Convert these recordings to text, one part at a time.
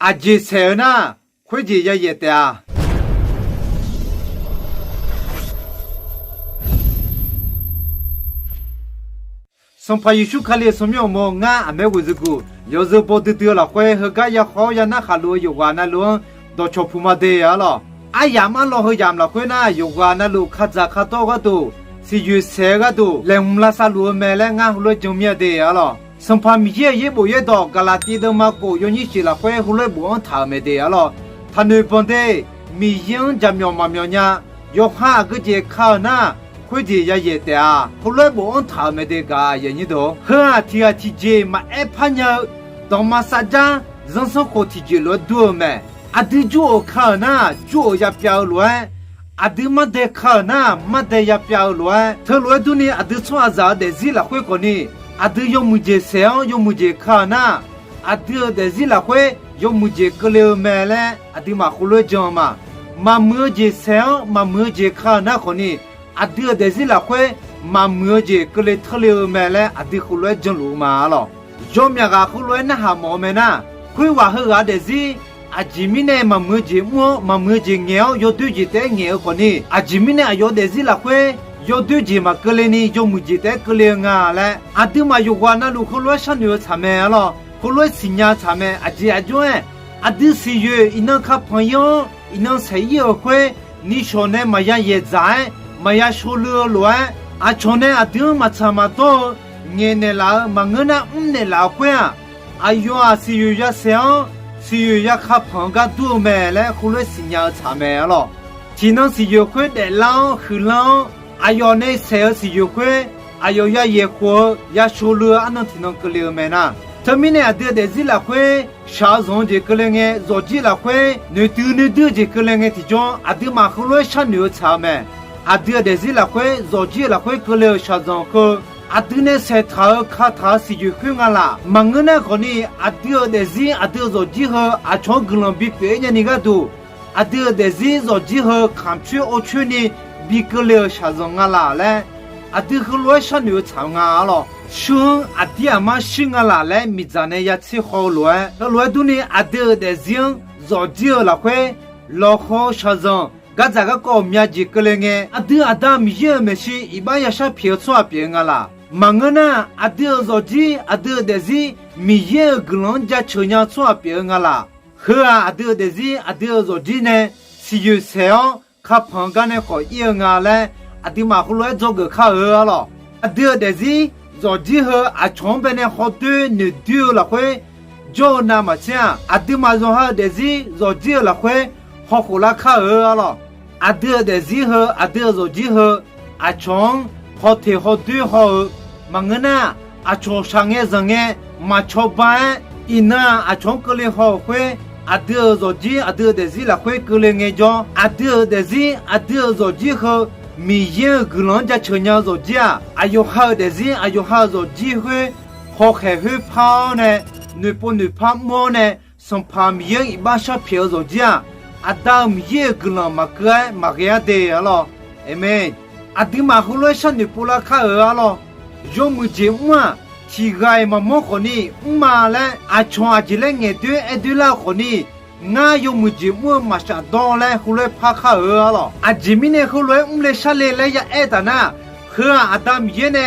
阿姐谁呢？快姐也也的啊。上怕艺术课里什么么啊？阿没为这个，要是不得了，会和个也好呀，那哈路有话那路到处铺嘛的呀了。阿呀嘛老和呀了会那有话那路卡扎卡多个都，是有谁个都，连我们那啥路没来俺胡来就灭的呀了。上怕米也不也到，格拉地的嘛个有你去了会胡来不按他没的呀了。他那边的米样就苗嘛苗呀，要哈个节考那。快点也也的啊！后来不按他们的个也你都，和啊提啊提节嘛爱朋友，当嘛啥子人生课题节了多没？啊对就考那就也标乱，啊对嘛得考那嘛得也标乱，他乱多呢啊对创造的是了会个呢，啊对要么就上要么就考那，啊对的是了会要么就个了没了，啊对嘛后来讲嘛，嘛么就上嘛么就考那个呢。阿弟的是了会，嘛么子个嘞特了买嘞，阿弟后来就路嘛了。要么个后来那还毛没呢？会话和阿的是，阿吉米呢嘛么子么嘛么子鸟要对起的鸟个呢？阿吉米呢要的是了会，要对起嘛个嘞呢要么子的个嘞啊嘞。阿弟嘛有话那路后来上牛查没了，后来新娘查没阿吉阿娟，阿弟是月一能看朋友，一能谁也会，你说呢嘛也在。嘛呀说了乱，啊从那啊丢嘛差嘛多，年年老嘛我那年老会啊，啊有啊是有呀想，是有呀看朋友多没来，后来新娘差没了，只能是有会的老和老，啊有那谁是有会，啊有呀也活呀说了啊能听能个了没呢？他们呢得的是了会，上上就个了个，做起了会，你丢就个了个体重，啊丢嘛后来上牛差没。阿弟的是了会，做起了会个了小张个，阿弟呢在他看他是就很个啦，忙个那个呢，阿弟的是阿弟做起后，阿从个人比别人那个多，阿弟的是做起后看去我去呢，比个了小张个啦嘞，阿弟后来小牛长啊了，说阿弟阿妈生个啦嘞，米咱呢也吃好乱，那乱多呢阿弟的是做起了会，老好小张。噶咋个搞面子个嘞个？阿弟阿达米也没事，一般也是票错别个啦。忙个呢，阿弟做起，阿弟的是米也个人家抽样错别个啦。和阿弟的是阿弟做起呢，是有想看朋友呢好一个嘞，阿弟嘛后来做个考核了。阿弟的是做起和阿床边呢好多你丢了会，就那么讲，阿弟嘛做好的是做起了会。好后来考核了，阿弟的时候，阿弟做之后，阿从好听好对好，忙个呢，阿从上个人个马超班，一呢阿从个里好会，阿弟做之，阿弟的时了会个里个叫，阿弟的时，阿弟做之后，米人个人家成年做之啊，阿有好的时，阿有好做机会，好开会跑呢，女跑么呢，上旁边一把小票做之啊。阿达米也个人嘛个嘛个呀的了，哎妹，阿弟嘛后来上你不拉卡尔了，用么节目啊，体个嘛么可呢，嘛嘞，阿从阿进来对啦可呢，我用么节目嘛上当嘞，后来拍卡尔了，阿吉米呢后来来上来了也爱的呢，和阿达米也呢，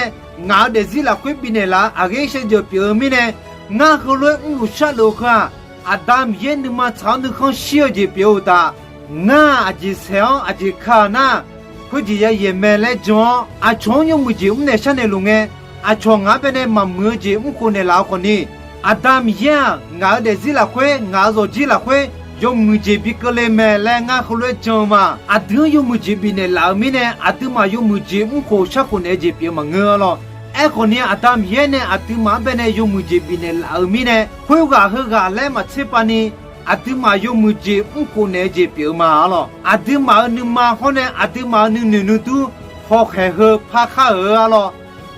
我的是啦会比呢啦，阿个些就表明呢，我后来上路看。阿达米也那么长的很小的表达，我阿就想阿就看那，或者也没来讲，阿从有么子我们上来弄个，阿从那边的嘛么子我可能老可呢，阿达米也我的是了会，我做起了会，有么子比个来没来我后来讲嘛，阿都有么子比那老米呢，阿都嘛有么子我可啥可能就比嘛我了。哎，可能阿达米呢，阿弟妈边呢有么子比呢老米呢，会个和个来嘛吃饭呢，阿弟妈有么子我可能就比嘛了，阿弟妈你妈好呢，阿弟妈你都好开喝怕卡饿了，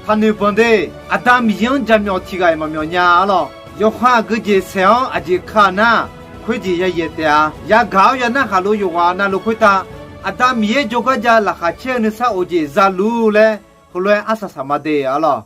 他那边的阿达米样家苗提个嘛苗伢了，要花个节想阿就看呐，快点也的啊，也搞也那哈路有话那路快打，阿达米也就个家拉哈钱的啥我就咋路嘞。后来阿萨萨嘛的啊了。